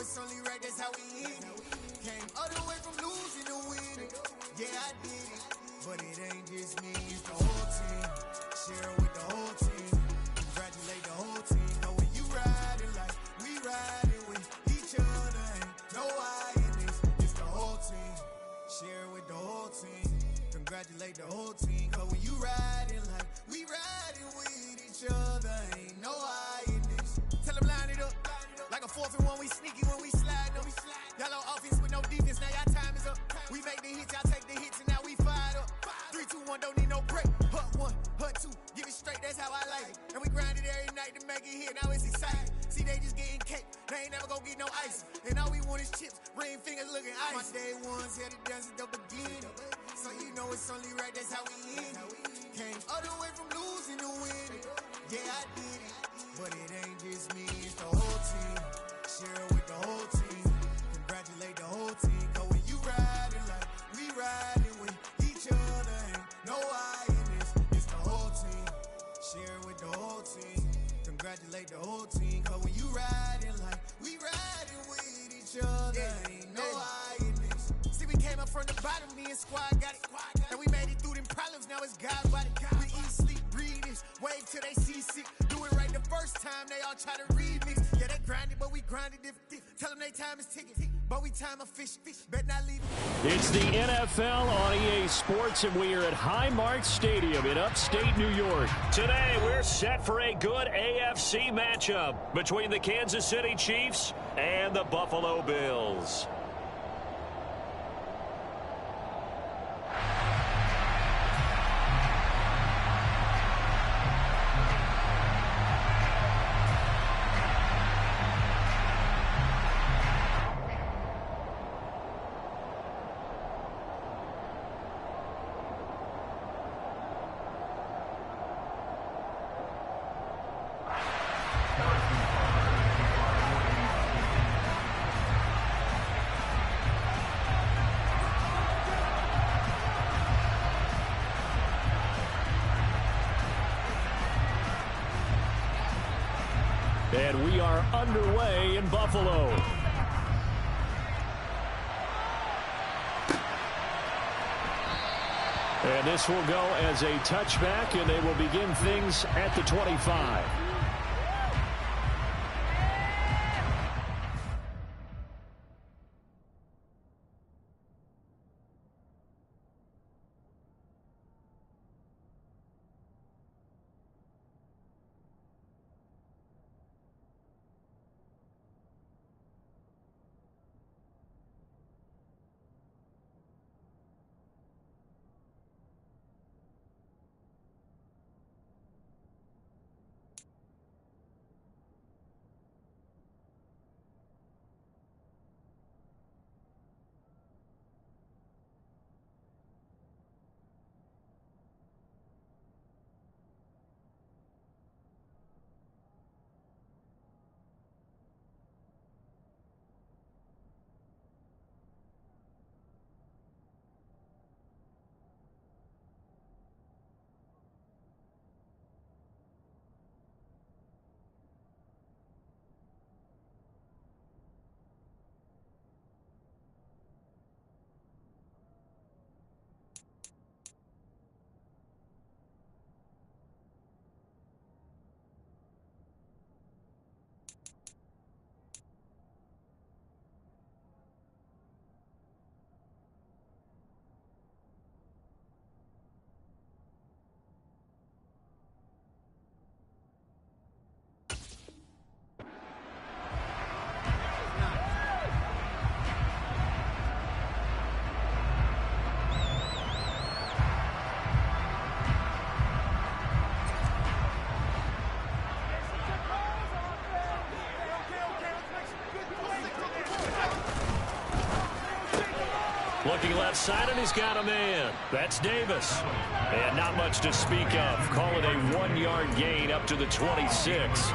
it's only right, that's how we hit it. Came all the way from losing to winning. Yeah, I did it, but it ain't just me, it's the whole team. Share it with the whole team. Congratulate the whole team. Know when you riding like we riding with each other, ain't no I in this. It's the whole team. Share it with the whole team. Congratulate the whole team. Cause when you riding like we riding with each other, ain't no I in this. Tell them line it up. Like a 4th and 1, we sneaky when we slide up. Y'all on offense with no defense, now y'all time is up. We make the hits, y'all take the hits, and now we fired up. 3, 2, 1, don't need no break. Hut 1, hut 2, give it straight, that's how I like it. And we grind it every night to make it hit, now it's exciting. See, they just getting cake, they ain't never gonna get no ice. And all we want is chips, ring fingers looking ice. My day ones had it done since the beginning. So you know it's only right, that's how we end it. Came all the way from losing to winning. Yeah, I did it, but it ain't just me, it's the whole team. Share it with the whole team. Congratulate the whole team. Cause when you riding like we riding with each other, ain't no I in this. It's the whole team. Share it with the whole team. Congratulate the whole team. Cause when you riding like we riding with each other, ain't no I in this. See, we came up from the bottom, me and squad got it. And we made it through them problems, now it's God body. We eat, sleep, breathe this, wave till they seasick. Do it right the first time, they all try to remix. Yeah, they grinded, but we grinded different. Tell them they time is ticking, but we time a fish. Bet not leave it. It's the NFL on EA Sports, and we are at Highmark Stadium in upstate New York. Today, we're set for a good AFC matchup between the Kansas City Chiefs and the Buffalo Bills. And we are underway in Buffalo. And this will go as a touchback, and they will begin things at the 25. Looking left side, and he's got a man. That's Davis. And not much to speak of. Call it a 1-yard gain up to the 26.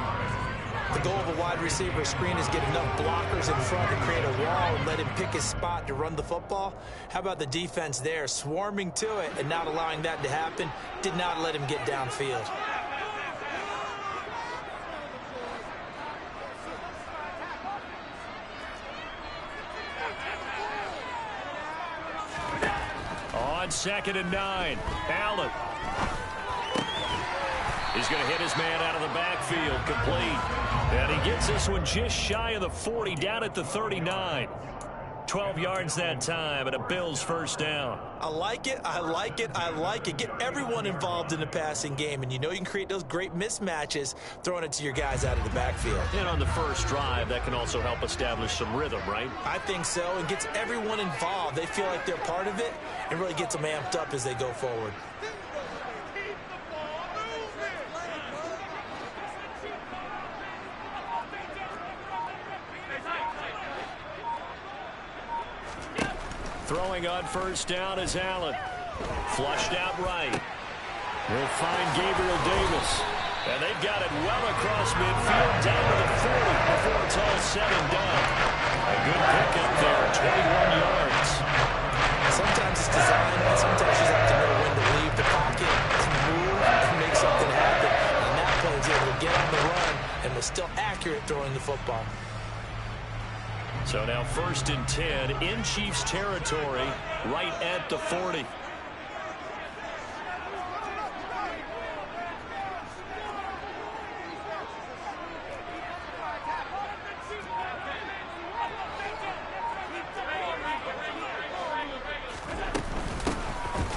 The goal of a wide receiver screen is get enough blockers in front to create a wall and let him pick his spot to run the football. How about the defense there, swarming to it and not allowing that to happen? Did not let him get downfield. 2nd and 9. Allen. He's going to hit his man out of the backfield, complete. And he gets this one just shy of the 40, down at the 39. 12 yards that time, and a Bills first down. I like it, I like it, I like it. Get everyone involved in the passing game, and you know you can create those great mismatches throwing it to your guys out of the backfield. And on the first drive, that can also help establish some rhythm, right? I think so, and gets everyone involved. They feel like they're part of it, and really gets them amped up as they go forward. Throwing on first down is Allen. Flushed out right. He'll find Gabriel Davis. And they've got it well across midfield, down to the 40 before it's all said and done. A good pickup there, 21 yards. Sometimes it's design, and sometimes you have to know when to leave the pocket, to move, and make something happen. And that play was able to get on the run and was still accurate throwing the football. So now 1st and 10 in Chiefs territory, right at the 40.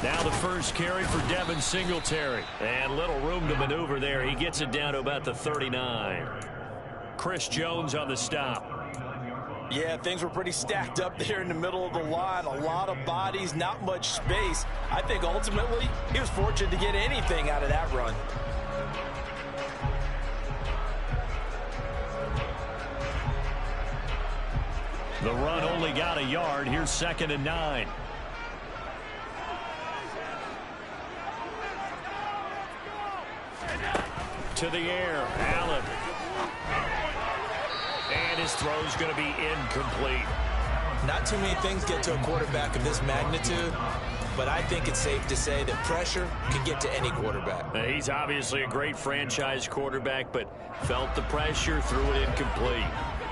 Now the first carry for Devin Singletary. And little room to maneuver there. He gets it down to about the 39. Chris Jones on the stop. Yeah, things were pretty stacked up there in the middle of the line. A lot of bodies, not much space. I think ultimately he was fortunate to get anything out of that run. The run only got a yard. Here's 2nd and 9. To the air, Allen. And his throw's going to be incomplete. Not too many things get to a quarterback of this magnitude, but I think it's safe to say that pressure can get to any quarterback. He's obviously a great franchise quarterback, but felt the pressure, threw it incomplete.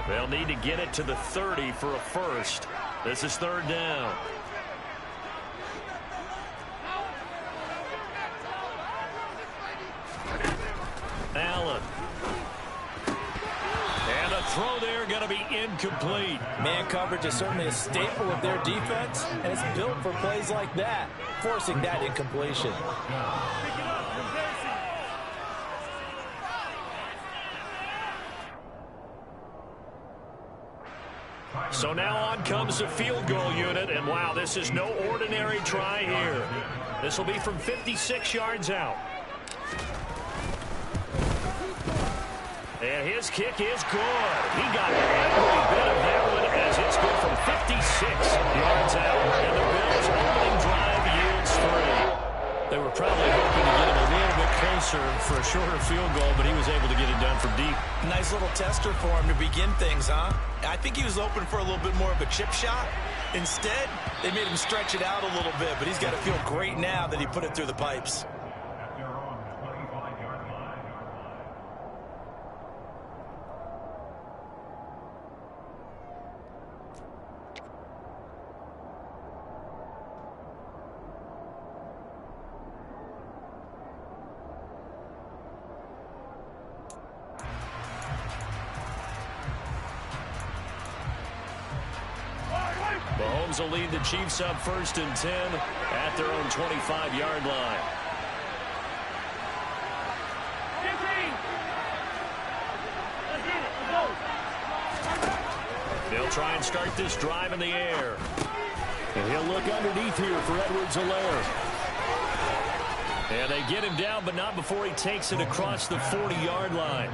They'll need to get it to the 30 for a first. This is 3rd down. Allen. And a throw there going to be incomplete. Man coverage is certainly a staple of their defense, and it's built for plays like that, forcing that incompletion. So now on comes the field goal unit, and wow, this is no ordinary try here. This will be from 56 yards out. And his kick is good. He got every bit of that one as it's good from 56 yards out. And the Bills' opening drive yields 3. They were probably hoping to get him a little bit closer for a shorter field goal, but he was able to get it done from deep. Nice little tester for him to begin things, huh? I think he was open for a little bit more of a chip shot. Instead, they made him stretch it out a little bit, but he's got to feel great now that he put it through the pipes. Mahomes will lead the Chiefs up 1st and 10 at their own 25-yard line. They'll try and start this drive in the air. And he'll look underneath here for Edwards-Helaire. And they get him down, but not before he takes it across the 40-yard line.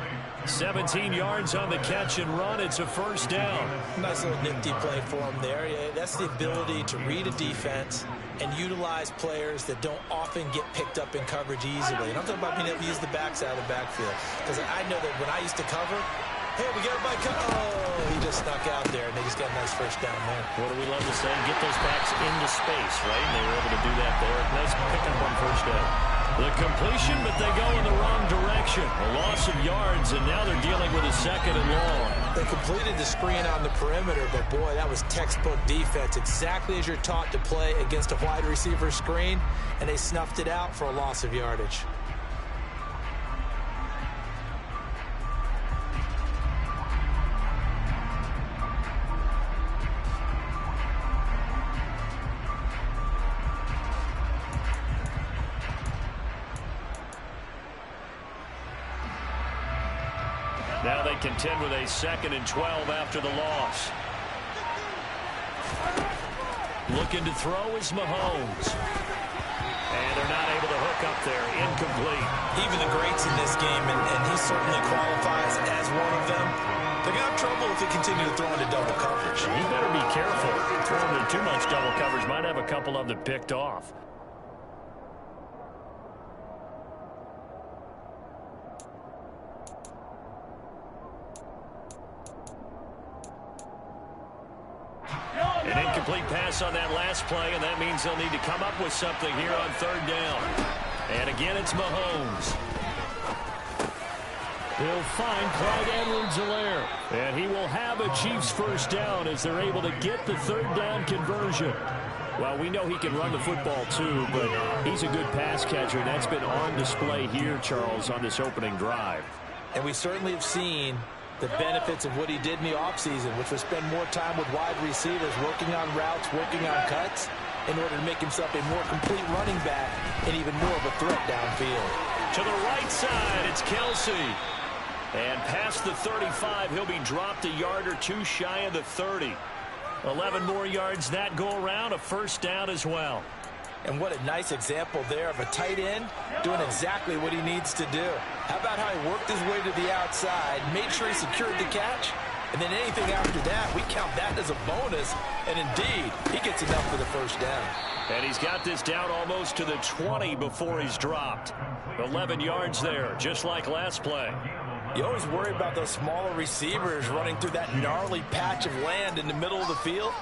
17 yards on the catch and run. It's a first down. Nice little nifty play for him there. Yeah, that's the ability to read a defense and utilize players that don't often get picked up in coverage easily. And I'm talking about being able to use the backs out of the backfield. Because I know that when I used to cover, hey, we got everybody oh, he just snuck out there, and they just got a nice first down there. What do we love to say? Get those backs into space, right? And they were able to do that there. Nice pickup on first down. The completion, but they go in the wrong direction. A loss of yards, and now they're dealing with a 2nd and long. They completed the screen on the perimeter, but boy, that was textbook defense. Exactly as you're taught to play against a wide receiver screen, and they snuffed it out for a loss of yardage. Now they contend with a 2nd and 12 after the loss. Looking to throw is Mahomes. And they're not able to hook up there. Incomplete. Even the greats in this game, and he certainly qualifies as one of them, they're going to have trouble if they continue to throw into double coverage. He better be careful. Throwing into too much double coverage might have a couple of them picked off. An incomplete pass on that last play, and that means they'll need to come up with something here on 3rd down. And again, it's Mahomes. He'll find Clyde Edwards-Helaire. And he will have a Chiefs 1st down as they're able to get the 3rd down conversion. Well, we know he can run the football too, but he's a good pass catcher, and that's been on display here, Charles, on this opening drive. And we certainly have seen the benefits of what he did in the offseason, which was spend more time with wide receivers, working on routes, working on cuts, in order to make himself a more complete running back and even more of a threat downfield. To the right side, it's Kelsey. And past the 35, he'll be dropped a yard or two shy of the 30. 11 more yards that go around, a 1st down as well. And what a nice example there of a tight end doing exactly what he needs to do. How about how he worked his way to the outside, made sure he secured the catch, and then anything after that, we count that as a bonus. And indeed, he gets enough for the 1st down. And he's got this down almost to the 20 before he's dropped. 11 yards there, just like last play. You always worry about those smaller receivers running through that gnarly patch of land in the middle of the field.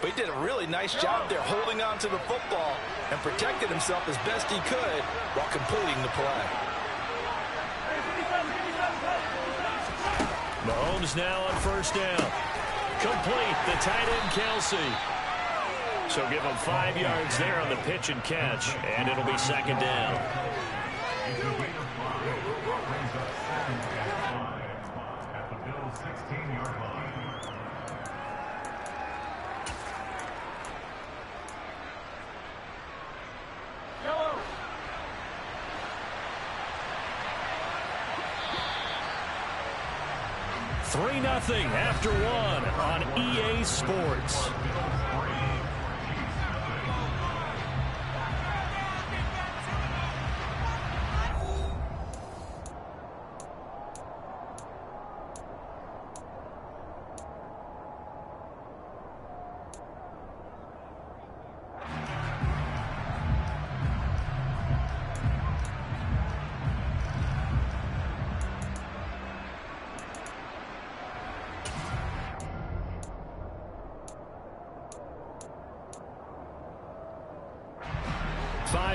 But he did a really nice job there holding on to the football and protected himself as best he could while completing the play. Mahomes now on 1st down. Complete, the tight end Kelsey. So give him 5 yards there on the pitch and catch, and it'll be 2nd down. At the Bills' 16-yard line. 3-0 after 1 on EA Sports.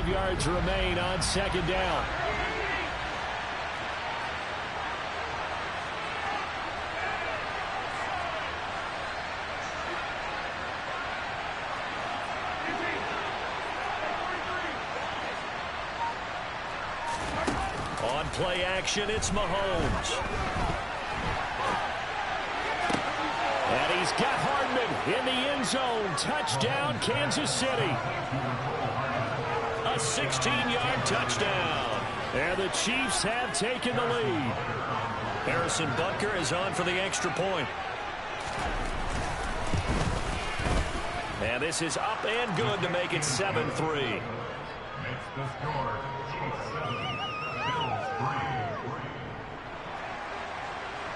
Yards remain on 2nd down. On play action, it's Mahomes. And he's got Hardman in the end zone. Touchdown, Kansas City. A 16-yard touchdown. And the Chiefs have taken the lead. Harrison Butker is on for the extra point. And this is up and good to make it 7-3. Makes the score Chiefs 7, Bills 3.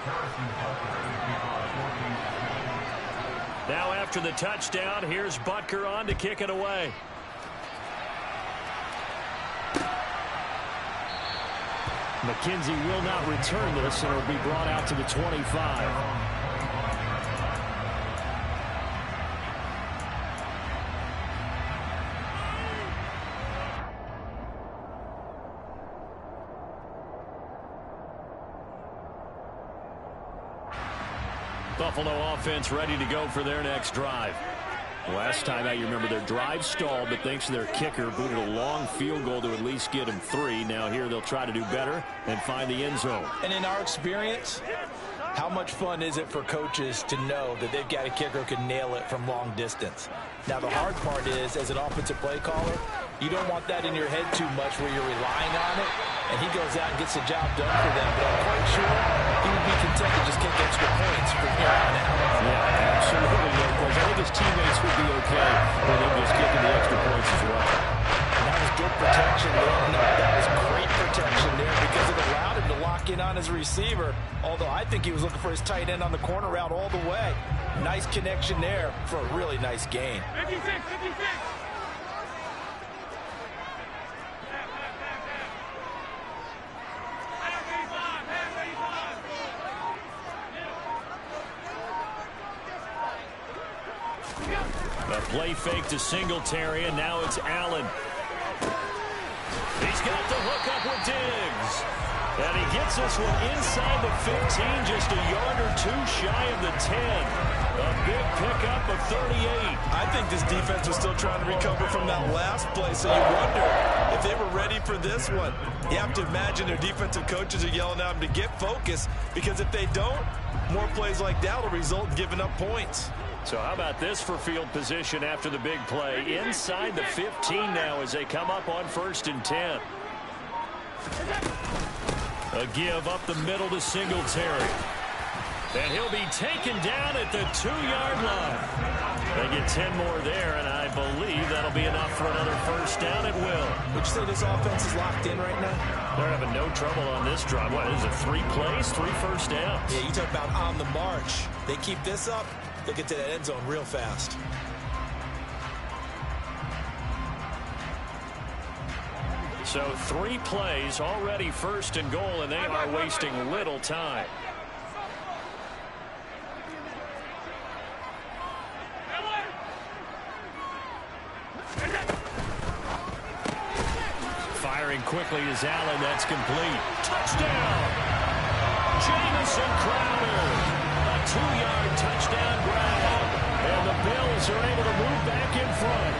Harrison Butker now after the touchdown, here's Butker on to kick it away. McKenzie will not return this, and it'll be brought out to the 25. Buffalo offense ready to go for their next drive. Last time out, you remember their drive stalled, but thanks to their kicker, booted a long field goal to at least get him 3. Now here they'll try to do better and find the end zone. And in our experience, how much fun is it for coaches to know that they've got a kicker who can nail it from long distance? Now, the hard part is, as an offensive play caller, you don't want that in your head too much where you're relying on it, and he goes out and gets the job done for them. But I'm quite sure he would be content to just kick extra points from here on out. Yeah, absolutely. I think his teammates would be okay with him just kicking the extra points as well. And that was good protection there. No, that was great protection there because it allowed him to lock in on his receiver, although I think he was looking for his tight end on the corner route all the way. Nice connection there for a really nice gain. 56, 56. A play fake to Singletary, and now it's Allen. He's got the hook up with Diggs. And he gets this one inside the 15, just a yard or two shy of the 10. A big pickup of 38. I think this defense was still trying to recover from that last play, so you wonder if they were ready for this one. You have to imagine their defensive coaches are yelling at them to get focused, because if they don't, more plays like that will result in giving up points. So how about this for field position after the big play? Inside the 15 now as they come up on 1st and 10. A give up the middle to Singletary. And he'll be taken down at the 2-yard line. They get 10 more there, and I believe that'll be enough for another 1st down at will. Would you say this offense is locked in right now? They're having no trouble on this drive. What is it, 3 plays, 3 first downs? Yeah, you talk about on the march. They keep this up, they'll get to that end zone real fast. So 3 plays, already 1st and goal, and they are wasting little time. Firing quickly is Allen. That's complete. Touchdown! Jamison Crowder. A 2-yard touchdown grab. And the Bills are able to move back in front.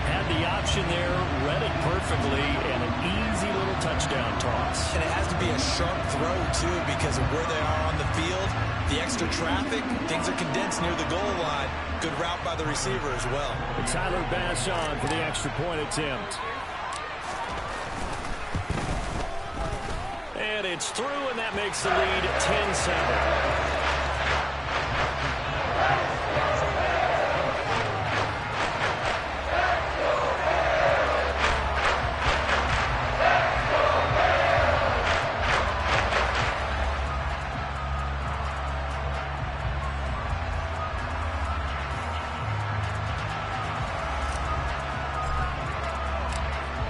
Had the option there, read it perfectly, and an easy little touchdown toss. And it has to be a sharp throw, too, because of where they are on the field, the extra traffic, things are condensed near the goal line. Good route by the receiver as well. And Tyler Bass on for the extra point attempt. And it's through, and that makes the lead 10-7.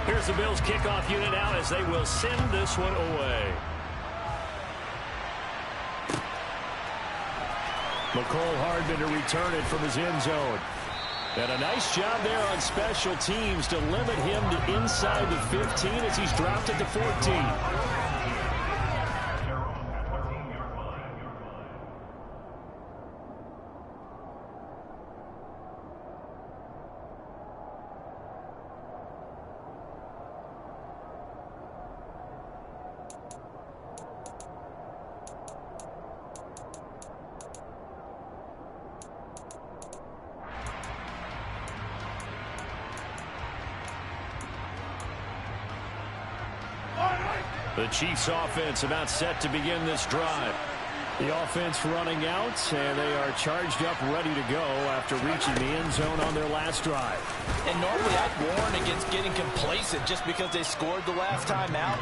Here's the Bills kickoff unit out as they will send this one away. McCole Hardman to return it from his end zone. And a nice job there on special teams to limit him to inside the 15 as he's dropped at the 14. The Chiefs offense about set to begin this drive. The offense running out, and they are charged up, ready to go after reaching the end zone on their last drive. And normally I'd warn against getting complacent just because they scored the last time out.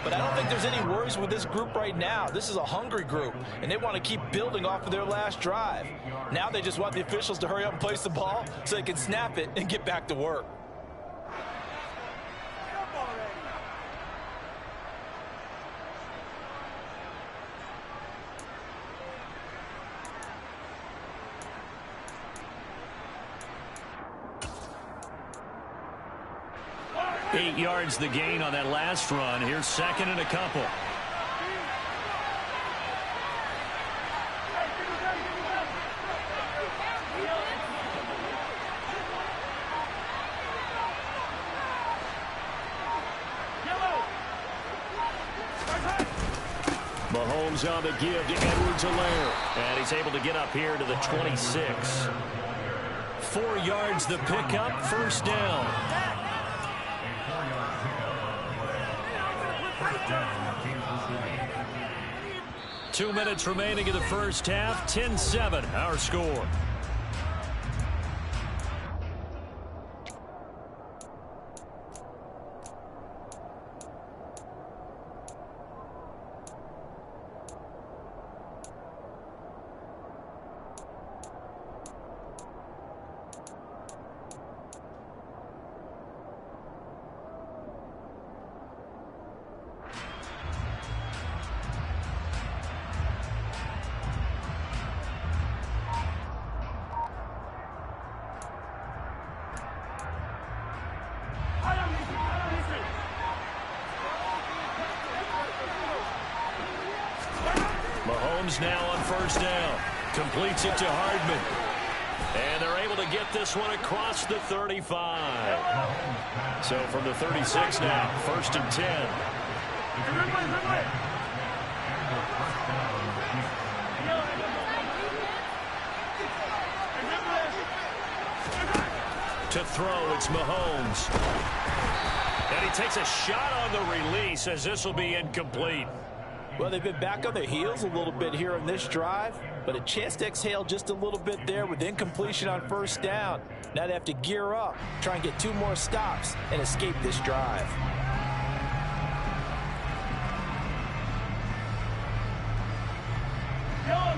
But I don't think there's any worries with this group right now. This is a hungry group, and they want to keep building off of their last drive. Now they just want the officials to hurry up and place the ball so they can snap it and get back to work. Eight yards the gain on that last run. Here's 2nd and a couple. Mahomes on the give to Edwards-Helaire. And he's able to get up here to the 26. 4 yards the pickup, first down. 2 minutes remaining in the first half. 10-7, our score. Mahomes now on first down. Completes it to Hardman. And they're able to get this one across the 35. So from the 36 now, first and 10. To throw, it's Mahomes. And he takes a shot on the release as this will be incomplete. Well, they've been back on their heels a little bit here in this drive, but a chance to exhale just a little bit there with incompletion on first down. Now they have to gear up, try and get 2 more stops, and escape this drive.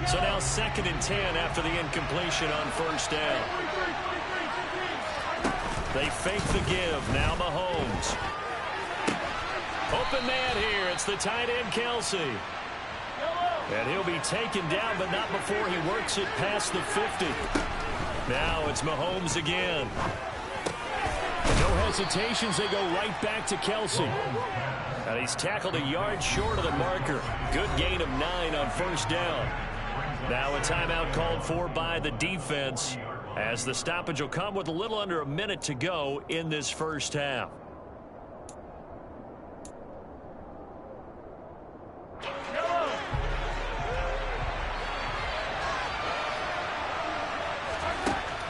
So now second and 10 after the incompletion on first down. They fake the give. Now Mahomes. Open man here. It's the tight end, Kelce. And he'll be taken down, but not before he works it past the 50. Now it's Mahomes again. No hesitations. They go right back to Kelce. And he's tackled a yard short of the marker. Good gain of 9 on first down. Now a timeout called for by the defense, as the stoppage will come with a little under a minute to go in this first half.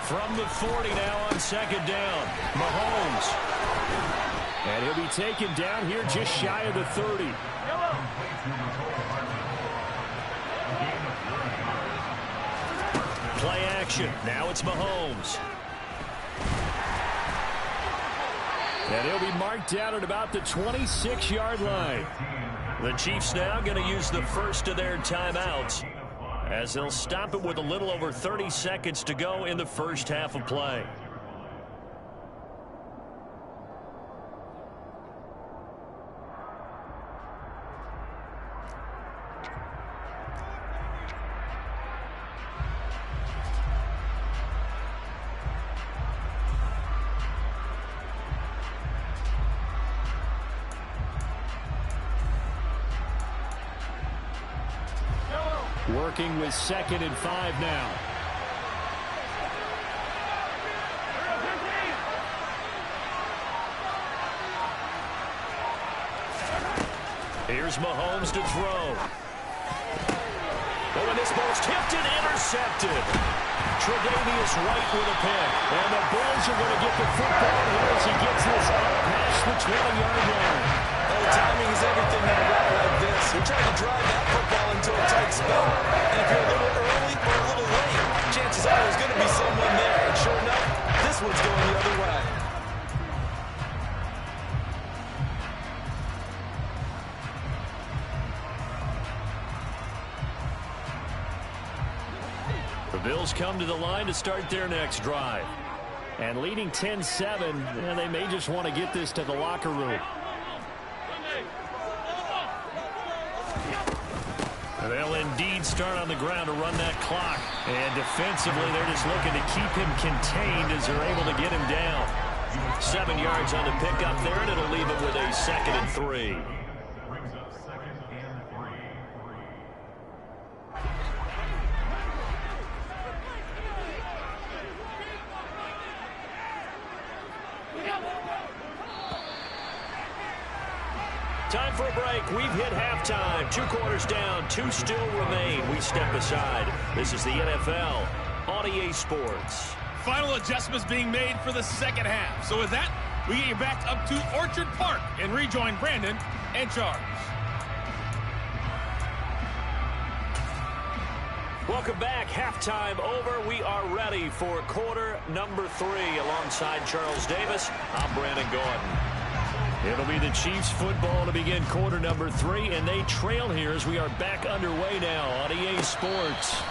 From the 40 now on second down, Mahomes. And he'll be taken down here just shy of the 30. Play action. Now it's Mahomes. And he'll be marked down at about the 26-yard line. The Chiefs now going to use the first of their timeouts, as they'll stop it with a little over 30 seconds to go in the first half of play. Working with second and 5 now. Here's Mahomes to throw. Oh, and this ball's tipped and intercepted. Tre'Davious White with a pick. And the Bulls are going to get the football here as he gets this up past the 20-yard line. Oh, timing is everything in a route like this. You're trying to drive that football into a tight spot. And if you're a little early or a little late, chances are there's going to be someone there. And sure enough, this one's going the other way. The Bills come to the line to start their next drive. And leading 10-7, they may just want to get this to the locker room. They'll indeed start on the ground to run that clock. And defensively, they're just looking to keep him contained as they're able to get him down. 7 yards on the pickup there, and it'll leave him with a 2nd and 3. Time for a break. We've hit halftime. 2 quarters down. 2 still remain. We step aside. This is the NFL on EA Sports. Final adjustments being made for the second half. So with that, we get you back up to Orchard Park and rejoin Brandon and Charles. Welcome back. Halftime over. We are ready for quarter number 3 alongside Charles Davis. I'm Brandon Gordon. It'll be the Chiefs football to begin quarter number 3, and they trail here as we are back underway now on EA Sports.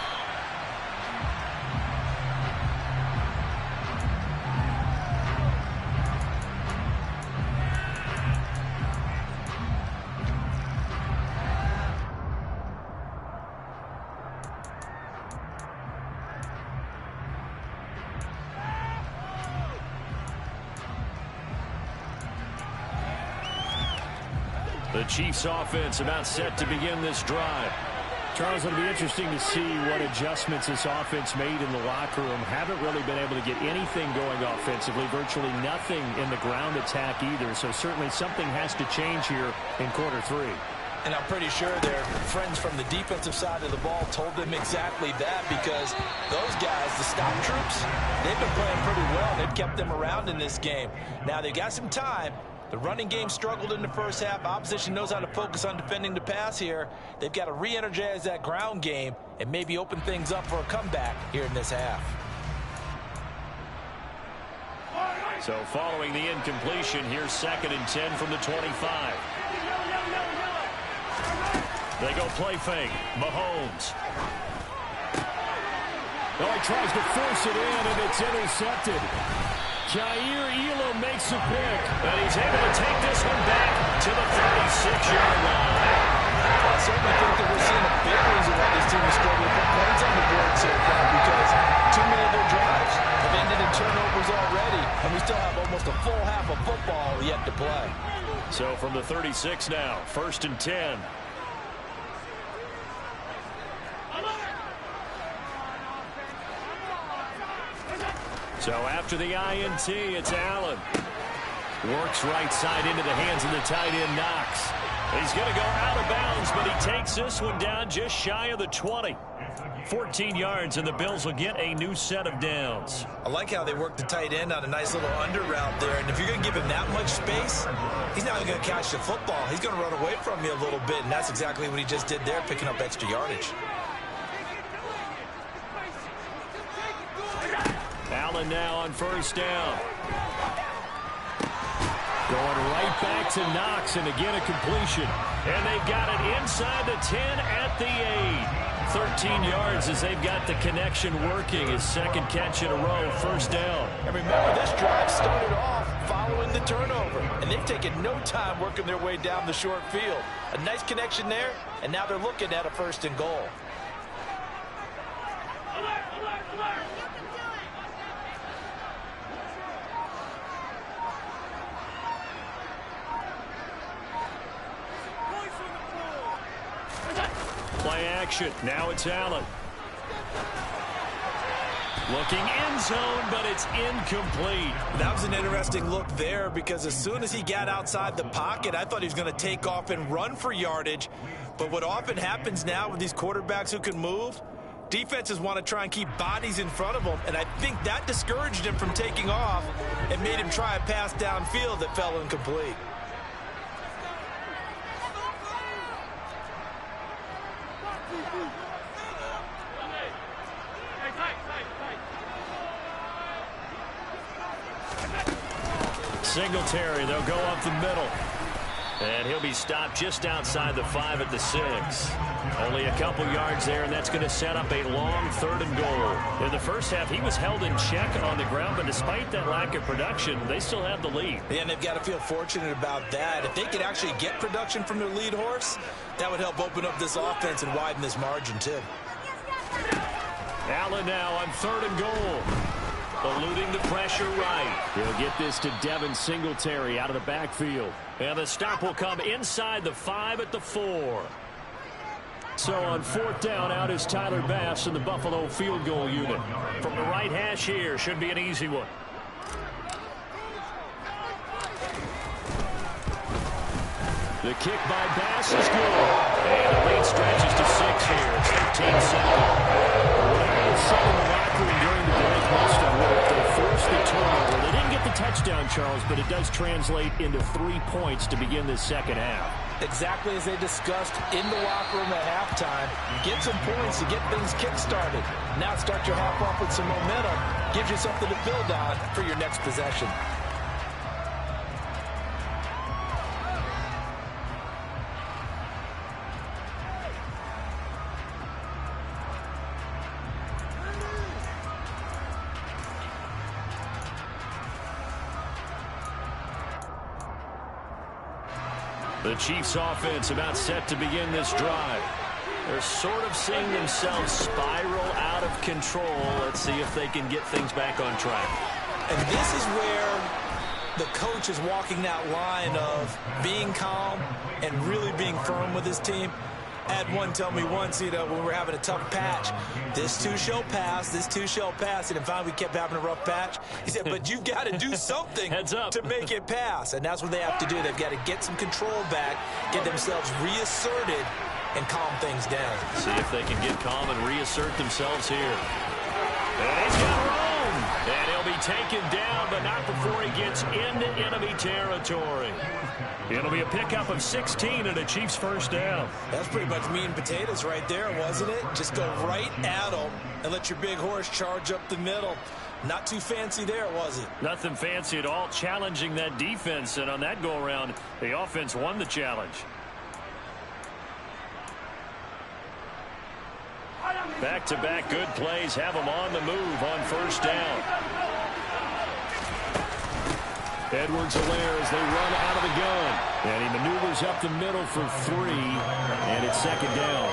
The Chiefs offense about set to begin this drive. Charles, it'll be interesting to see what adjustments this offense made in the locker room. Haven't really been able to get anything going offensively, virtually nothing in the ground attack either. So certainly something has to change here in quarter 3. And I'm pretty sure their friends from the defensive side of the ball told them exactly that, because those guys, the stop troops, they've been playing pretty well. They've kept them around in this game. Now they've got some time. The running game struggled in the first half. Opposition knows how to focus on defending the pass here. They've got to re-energize that ground game and maybe open things up for a comeback here in this half. So following the incompletion, here's 2nd and 10 from the 25. They go play fake. Mahomes. Oh, he tries to force it in, and it's intercepted. Jair Elam makes a pick. And he's able to take this one back to the 36-yard line. I certainly think that we're seeing a big reason why this team is struggling to put points on the board so far, because too many of their drives have ended in turnovers already, and we still have almost a full half of football yet to play. So from the 36 now, 1st and 10. So after the INT, it's Allen. Works right side into the hands of the tight end, Knox. He's going to go out of bounds, but he takes this one down just shy of the 20. 14 yards, and the Bills will get a new set of downs. I like how they work the tight end on a nice little under route there, and if you're going to give him that much space, he's not going to catch the football. He's going to run away from you a little bit, and that's exactly what he just did there, picking up extra yardage. Allen now on 1st down. Going right back to Knox, and again a completion. And they've got it inside the 10 at the 8. 13 yards as they've got the connection working. His 2nd catch in a row, 1st down. And remember, this drive started off following the turnover, and they've taken no time working their way down the short field. A nice connection there, and now they're looking at a 1st and goal. Play action. Now it's Allen. Looking end zone, but it's incomplete. That was an interesting look there, because as soon as he got outside the pocket, I thought he was going to take off and run for yardage. But what often happens now with these quarterbacks who can move, defenses want to try and keep bodies in front of them, and I think that discouraged him from taking off and made him try a pass downfield that fell incomplete. Singletary, they'll go up the middle. And he'll be stopped just outside the 5 at the 6. Only a couple yards there, and that's going to set up a long 3rd and goal. In the first half, he was held in check on the ground, but despite that lack of production, they still have the lead. Yeah, and they've got to feel fortunate about that. If they could actually get production from their lead horse, that would help open up this offense and widen this margin, too. Allen now on 3rd and goal. Eluding the pressure right. He'll get this to Devin Singletary out of the backfield. And the stop will come inside the 5 at the 4. So on 4th down, out is Tyler Bass in the Buffalo field goal unit. From the right hash here, should be an easy one. The kick by Bass is good. And the lead stretches to 6 here. It's 13-7. Whatever was said in the locker room during the break must have worked. They forced the turnover. They didn't get the touchdown, Charles, but it does translate into 3 points to begin this second half. Exactly as they discussed in the locker room at halftime. Get some points to get things kick-started. Now start your half off with some momentum. Gives you something to build on for your next possession. The Chiefs offense about set to begin this drive. They're sort of seeing themselves spiral out of control. Let's see if they can get things back on track. And this is where the coach is walking that line of being calm and really being firm with his team. I had one tell me once, when we were having a tough patch, this too shall pass, this too shall pass. And finally we kept having a rough patch. He said, but you've got to do something to make it pass. And that's what they have to do. They've got to get some control back, get themselves reasserted, and calm things down. See if they can get calm and reassert themselves here. And he's got room. And he'll be taken down, but not before he gets into enemy territory. It'll be a pickup of 16 and a Chiefs first down. That's pretty much meat and potatoes right there, wasn't it? Just go right at them and let your big horse charge up the middle. Not too fancy there, was it? Nothing fancy at all, challenging that defense. And on that go-around, the offense won the challenge. Back-to-back good plays have them on the move on first down. Edwards-Helaire as they run out of the gun. And he maneuvers up the middle for 3, and it's second down.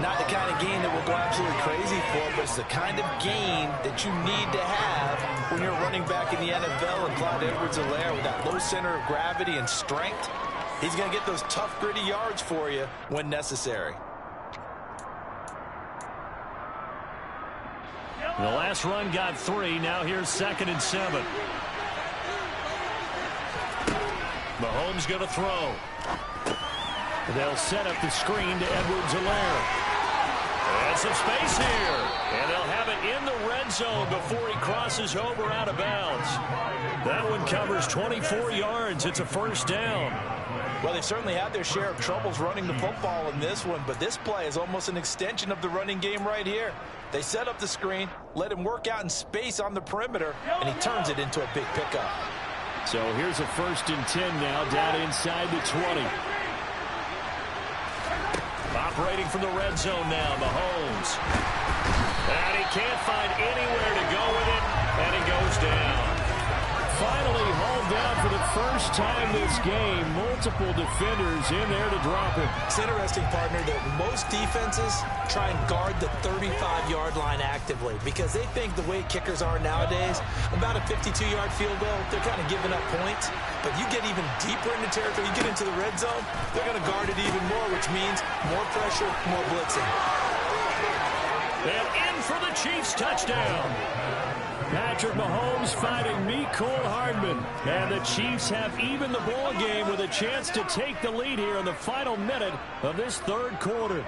Not the kind of game that will go absolutely crazy for, but it's the kind of game that you need to have when you're running back in the NFL. And Clyde Edwards-Helaire, with that low center of gravity and strength, he's going to get those tough, gritty yards for you when necessary. The last run got 3. Now here's 2nd and 7. Mahomes going to throw. They'll set up the screen to Edwards-Helaire. And some space here. And they'll have it in the red zone before he crosses over out of bounds. That one covers 24 yards. It's a first down. Well, they've certainly had their share of troubles running the football in this one, but this play is almost an extension of the running game right here. They set up the screen, let him work out in space on the perimeter, and he turns it into a big pickup. So here's a 1st and 10 now, down inside the 20. Operating from the red zone now, Mahomes. And he can't find anywhere to go with it, and he goes down. Finally hauled down for the first time this game. Multiple defenders in there to drop him. It's interesting, partner, that most defenses try and guard the 35-yard line actively because they think the way kickers are nowadays, about a 52-yard field goal, they're kind of giving up points. But you get even deeper into territory, you get into the red zone, they're going to guard it even more, which means more pressure, more blitzing. And in for the Chiefs touchdown. Patrick Mahomes fighting Mecole Hardman. And the Chiefs have even the ball game with a chance to take the lead here in the final minute of this third quarter.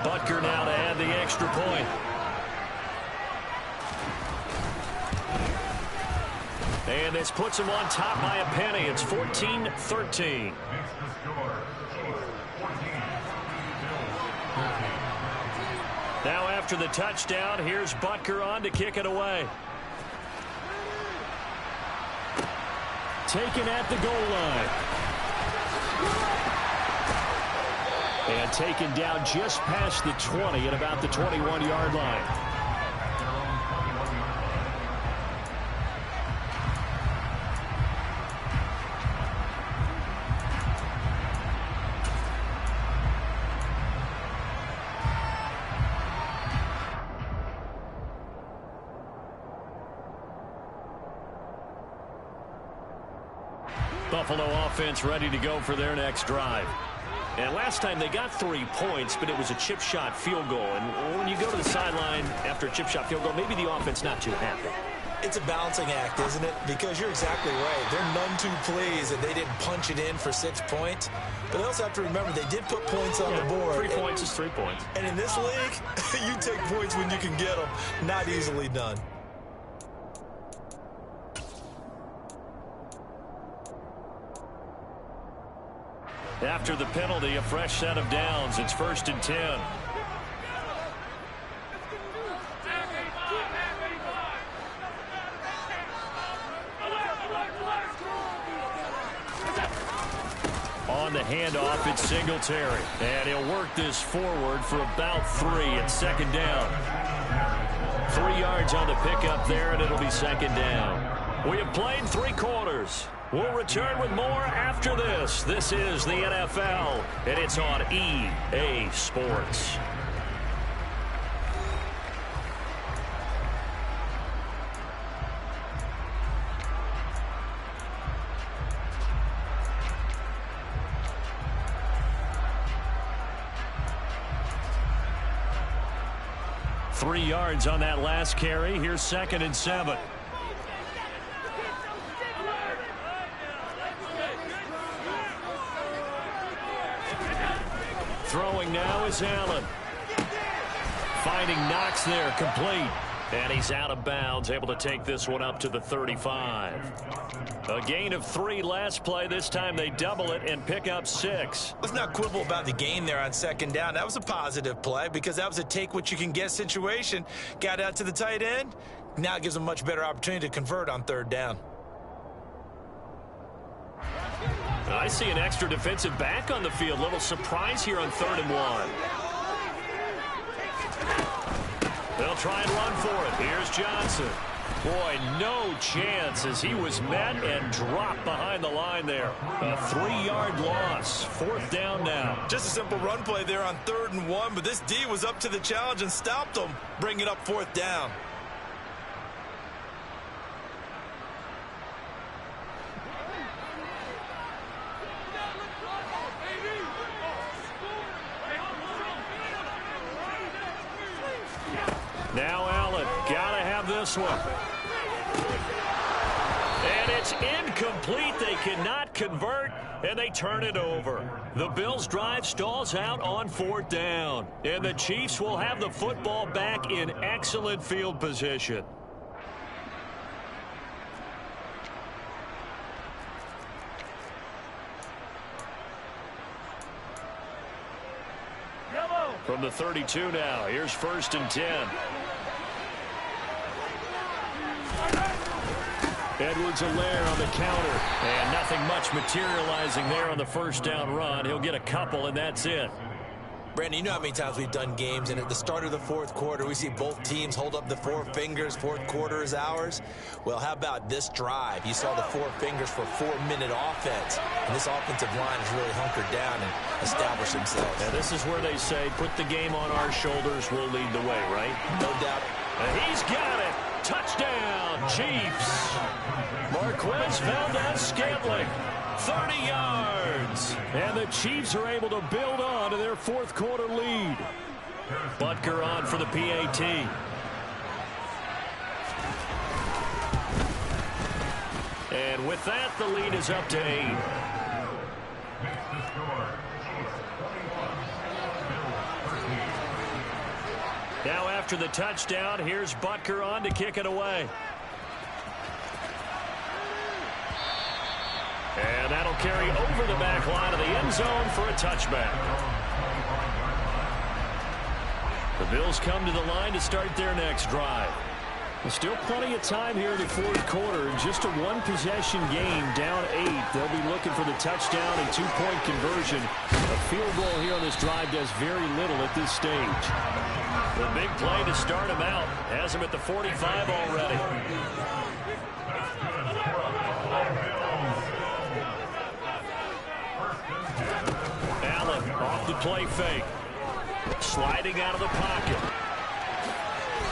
Butker now to add the extra point. And this puts him on top by a penny. It's 14-13. Now after the touchdown, here's Butker on to kick it away. Taken at the goal line. And taken down just past the 20 at about the 21-yard line. Buffalo offense ready to go for their next drive. And last time they got 3 points, but it was a chip shot field goal. And when you go to the sideline after a chip shot field goal, maybe the offense not too happy. It's a balancing act, isn't it? Because you're exactly right. They're none too pleased that they didn't punch it in for 6 points. But they also have to remember they did put points on the board. 3 points is 3 points. And in this league, you take points when you can get them. Not easily done. After the penalty, a fresh set of downs. It's 1st and 10. On the handoff, it's Singletary. And he'll work this forward for about 3. It's 2nd down. 3 yards on the pickup there, and it'll be 2nd down. We have played 3 quarters. We'll return with more after this. This is the NFL, and it's on EA Sports. Three yards on that last carry. Here's 2nd and 7. Throwing now is Allen. Finding Knox there, complete. And he's out of bounds, able to take this one up to the 35. A gain of 3 last play. This time they double it and pick up 6. Let's not quibble about the gain there on 2nd down. That was a positive play because that was a take-what-you-can-get situation. Got out to the tight end. Now it gives them a much better opportunity to convert on 3rd down. I see an extra defensive back on the field. Little surprise here on 3rd and 1. They'll try and run for it. Here's Johnson. Boy, no chance as he was met and dropped behind the line there. A 3-yard loss. 4th down now. Just a simple run play there on 3rd and 1, but this D was up to the challenge and stopped them, bringing up 4th down. Now Allen, gotta have this one. And it's incomplete. They cannot convert, and they turn it over. The Bills' drive stalls out on 4th down, and the Chiefs will have the football back in excellent field position. From the 32 now, here's 1st and 10. Edwards-Helaire on the counter, and nothing much materializing there on the 1st down run. He'll get a couple, and that's it. Brandon, you know how many times we've done games, and at the start of the 4th quarter, we see both teams hold up the 4 fingers. 4th quarter is ours. Well, how about this drive? You saw the 4 fingers for 4-minute offense, and this offensive line has really hunkered down and established themselves. Now, this is where they say, put the game on our shoulders, we'll lead the way, right? No doubt. And he's got it. Touchdown, Chiefs. Marquez Valdez-Scantling. 30 yards. And the Chiefs are able to build on to their 4th quarter lead. Butker on for the PAT. And with that, the lead is up to 8. Now after the touchdown, here's Butker on to kick it away. And that'll carry over the back line of the end zone for a touchback. The Bills come to the line to start their next drive. There's still plenty of time here in the 4th quarter. Just a 1-possession game, down 8. They'll be looking for the touchdown and 2-point conversion. A field goal here on this drive does very little at this stage. The big play to start him out. Has him at the 45 already. Allen off the play fake. Sliding out of the pocket.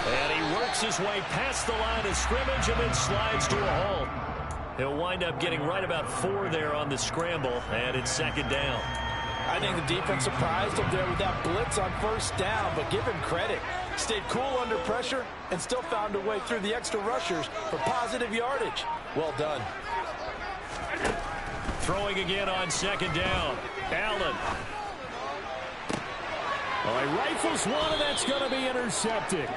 And he works his way past the line of scrimmage and then slides to a halt. He'll wind up getting right about 4 there on the scramble, and it's 2nd down. I think the defense surprised him there with that blitz on 1st down, but give him credit. Stayed cool under pressure and still found a way through the extra rushers for positive yardage. Well done. Throwing again on second down. Allen. Well, he rifles one, and that's going to be intercepted.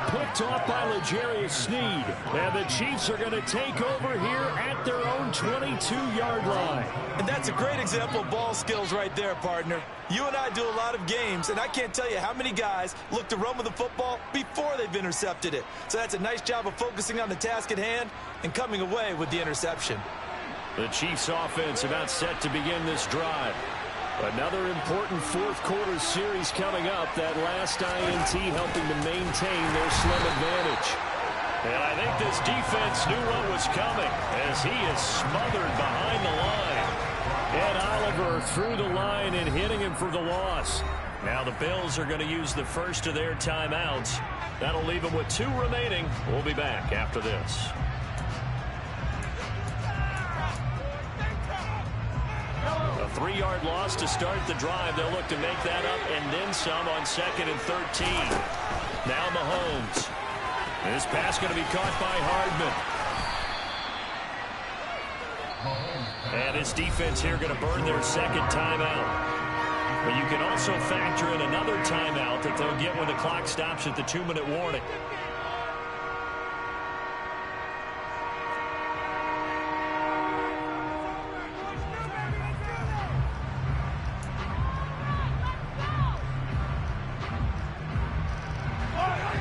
Picked off by L'Jarius Sneed. And the Chiefs are going to take over here at their own 22-yard line. And that's a great example of ball skills right there, partner. You and I do a lot of games, and I can't tell you how many guys look to run with the football before they've intercepted it. So that's a nice job of focusing on the task at hand and coming away with the interception. The Chiefs offense about set to begin this drive. Another important fourth-quarter series coming up. That last INT helping to maintain their slim advantage. And I think this defense knew what was coming as he is smothered behind the line. And Oliver through the line and hitting him for the loss. Now the Bills are going to use the first of their timeouts. That'll leave them with 2 remaining. We'll be back after this. A 3-yard loss to start the drive. They'll look to make that up and then some on 2nd and 13. Now Mahomes. This pass going to be caught by Hardman. And his defense here going to burn their second timeout. But you can also factor in another timeout that they'll get when the clock stops at the 2-minute warning.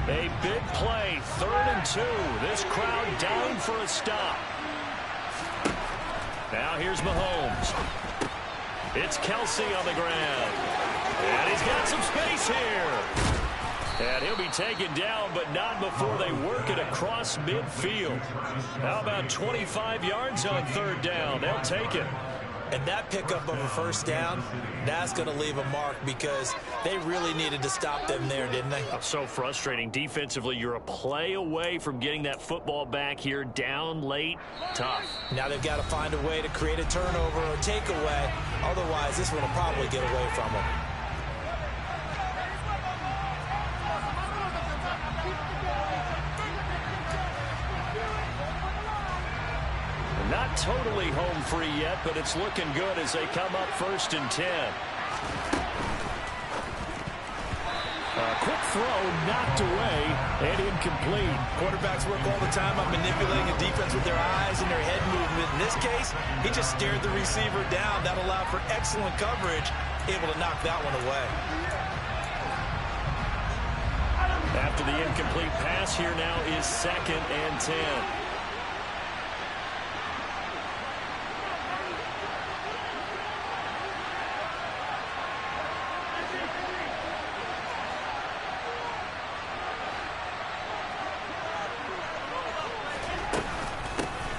A big play, 3rd and 2. This crowd down for a stop. Now here's Mahomes. It's Kelsey on the ground. And he's got some space here. And he'll be taken down, but not before they work it across midfield. How about 25 yards on 3rd down? They'll take it. And that pickup of a first down, that's going to leave a mark because they really needed to stop them there, didn't they? So frustrating. Defensively, you're a play away from getting that football back here down late. Tough. Now they've got to find a way to create a turnover or takeaway. Otherwise, this one will probably get away from them. Not totally home free yet, but it's looking good as they come up 1st and 10. A quick throw knocked away and incomplete. Quarterbacks work all the time on manipulating a defense with their eyes and their head movement. In this case, he just stared the receiver down. That allowed for excellent coverage, able to knock that one away. After the incomplete pass, here now is 2nd and 10.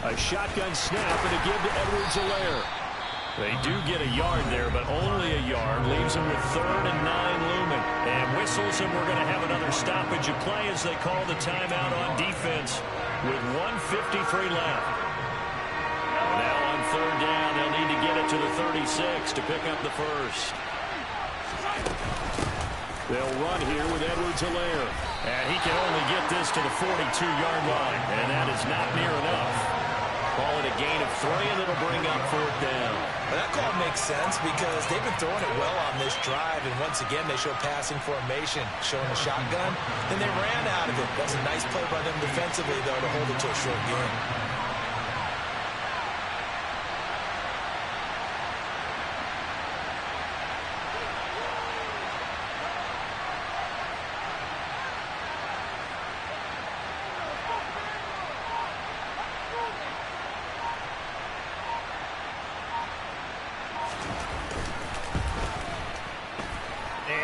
A shotgun snap and a give to Edwards-Helaire. They do get a yard there, but only a yard. Leaves them with 3rd and 9 looming. And whistles, and we're going to have another stoppage of play as they call the timeout on defense with 1:53 left. And now on 3rd down, they'll need to get it to the 36 to pick up the first. They'll run here with Edwards-Helaire. And he can only get this to the 42-yard line. And that is not near enough. Call it a gain of 3, and it'll bring up 4th down. Well, that call makes sense because they've been throwing it well on this drive, and once again they show passing formation, showing a shotgun. Then they ran out of it. That's a nice play by them defensively, though, to hold it to a short game.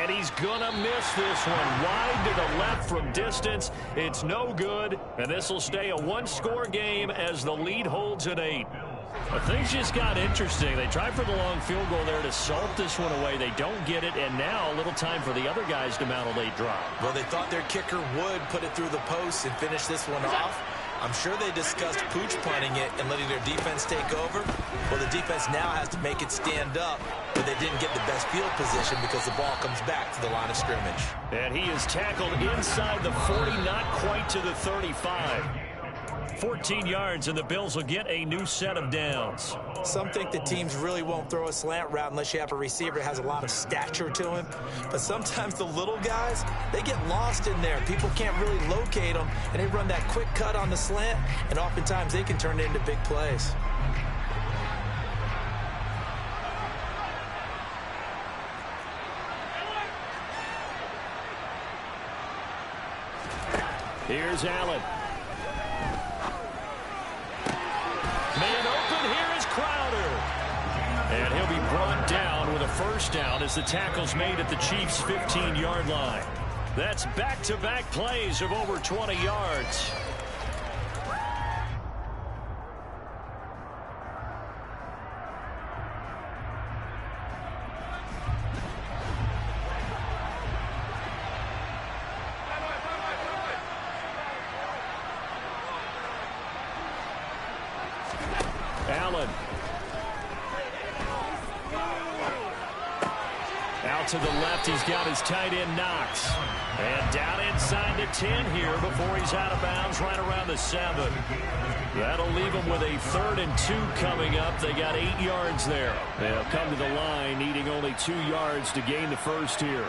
He's gonna miss this one. Wide to the left from distance. It's no good, and this will stay a 1-score game as the lead holds at 8. But things just got interesting. They tried for the long field goal there to salt this one away. They don't get it, and now a little time for the other guys to mount a late drive. Well, they thought their kicker would put it through the post and finish this one off. I'm sure they discussed pooch punting it and letting their defense take over. Well, the defense now has to make it stand up, but they didn't get the best field position because the ball comes back to the line of scrimmage. And he is tackled inside the 40, not quite to the 35. 14 yards, and the Bills will get a new set of downs. Some think the teams really won't throw a slant route unless you have a receiver that has a lot of stature to him. But sometimes the little guys, they get lost in there. People can't really locate them, and they run that quick cut on the slant, and oftentimes they can turn it into big plays. Here's Allen. Man open, here is Crowder. And he'll be brought down with a first down as the tackle's made at the Chiefs' 15-yard line. That's back-to-back plays of over 20 yards. Allen. Out to the left, he's got his tight end Knox. And down inside the 10 here before he's out of bounds right around the 7. That'll leave him with a 3rd and 2 coming up. They got 8 yards there. They'll come to the line needing only 2 yards to gain the first here.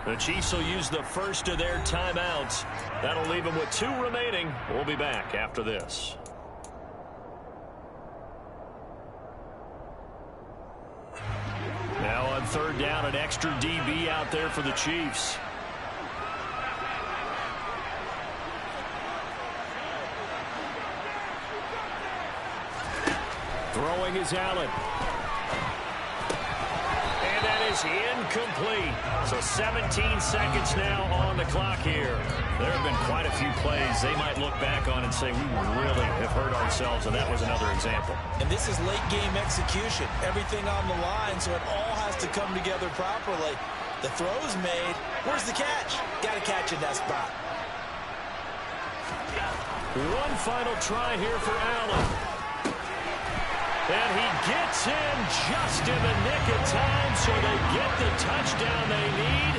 The Chiefs will use the first of their timeouts. That'll leave them with 2 remaining. We'll be back after this. Now on 3rd down, an extra DB out there for the Chiefs. Throwing is Allen. Incomplete. So 17 seconds now on the clock here. There have been quite a few plays they might look back on and say, we really have hurt ourselves, and that was another example. And this is late game execution. Everything on the line, so it all has to come together properly. The throw's made. Where's the catch? Got to catch in that spot. One final try here for Allen. And he gets in just in the nick of time, so they get the touchdown they need.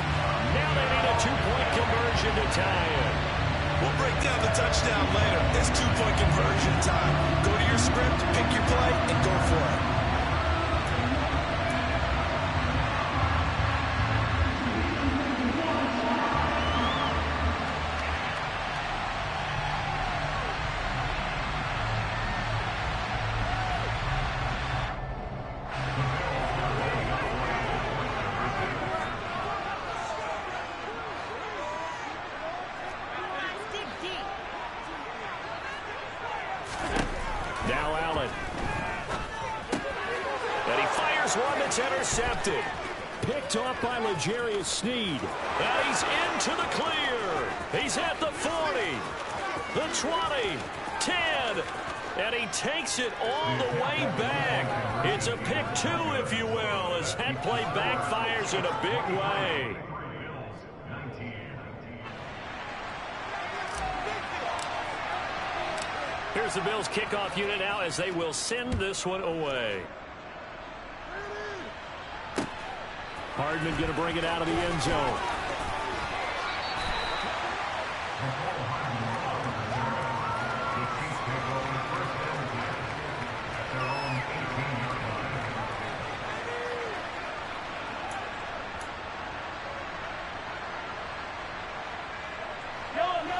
Now they need a 2-point conversion to tie it. We'll break down the touchdown later. It's 2-point conversion time. Go to your script, pick your play, and go for it. Now Allen. And he fires one that's intercepted. Picked off by L'Jarius Sneed. And he's into the clear. He's at the 40, the 20, 10. And he takes it all the way back. It's a pick 2, if you will, as that play backfires in a big way. Here's the Bills kickoff unit now as they will send this one away. Hardman going to bring it out of the end zone.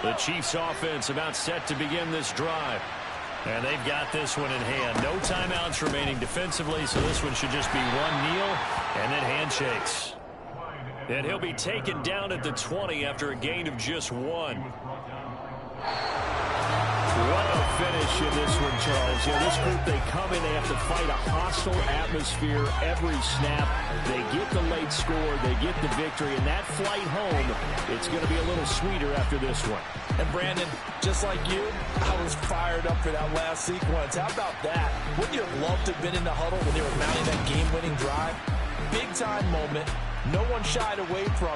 The Chiefs offense about set to begin this drive. And they've got this one in hand. No timeouts remaining defensively, so this one should just be one kneel and then handshakes. And he'll be taken down at the 20 after a gain of just 1. What a finish finish in this one, Charles. This group, they come in, they have to fight a hostile atmosphere every snap. They get the late score, they get the victory, and that flight home, it's going to be a little sweeter after this one. And Brandon, just like you, I was fired up for that last sequence. How about that? Wouldn't you have loved to have been in the huddle when they were mounting that game-winning drive? Big-time moment. No one shied away from it.